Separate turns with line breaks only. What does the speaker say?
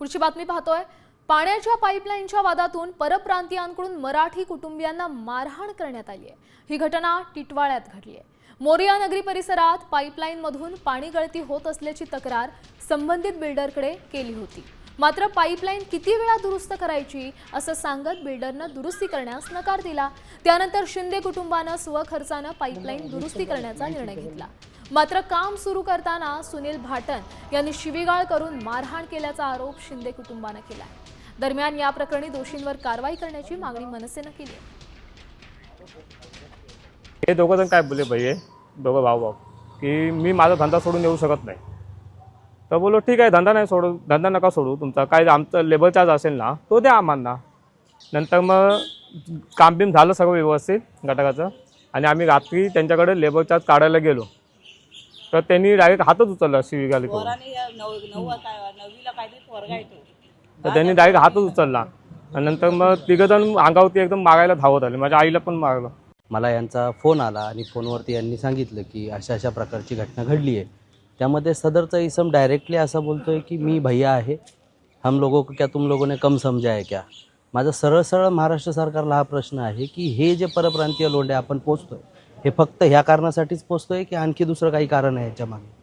पुढची बातमी पाहतोय। पाण्याच्या पाईपलाईनच्या वादातून परप्रांतीयांकडून मराठी कुटुंबियांना मारहाण करण्यात आली आहे। ही घटना टिटवाळ्यात घडली आहे। मोरिया नगरी परिसरात पाईपलाईनमधून पाणी गळती होत असल्याची तक्रार संबंधित बिल्डरकडे केली होती। मात्र पाईपलाईन किती वेळा दुरुस्त करायची असं सांगत बिल्डरनं दुरुस्ती करण्यास नकार दिला। त्यानंतर शिंदे कुटुंबानं स्वखर्चाने पाईपलाईन दुरुस्ती करण्याचा निर्णय घेतला। मात्र काम सुरू करताना सुनील भाटन यांनी शिवीगाळ करून मारहाण केल्याचा आरोप शिंदे कुटुंबाने केला आहे। दरम्यान या प्रकरणी दोषींवर कारवाई करण्याची मागणी मनसेने केली आहे।
हे दोघं जण काय बोलले भैये, दोघं भाऊ की मी माझा धंदा सोडून येऊ शकत नाही। तर बोलो ठीक आहे, धंदा नका सोडू, तुमचा काय आमचं लेबर चार्ज असेल ना तो द्या आम्हाला। नंतर मग काम बिम झालं सगळं व्यवस्थित घटकाचं, आणि आम्ही रात्री त्यांच्याकडे लेबर चार्ज काढायला गेलो तर त्यांनी डायरेक्ट हातच उचलला शिवीगाळ करून। तर त्यांनी डायरेक्ट हातच उचलला आणि नंतर मग तिघंजण अंगावरती एकदम मारायला धावत आले। माझ्या आईला पण मारलं।
मला यांचा फोन आला आणि फोनवरती यांनी सांगितलं की अशा प्रकारची घटना घडली आहे। त्यामध्ये सदरचा इसम डायरेक्टली असं बोलतोय की मी भैया आहे, हम लोगों को क्या तुम लोगों ने कम समझा है क्या। माझा सरळ महाराष्ट्र सरकारला हा प्रश्न आहे की हे जे परप्रांतीय लोंढे आपण पोचतोय हे फक्त ह्या कारणासाठीच पोचतोय की आणखी दुसरं काही कारण आहे याच्या मागे।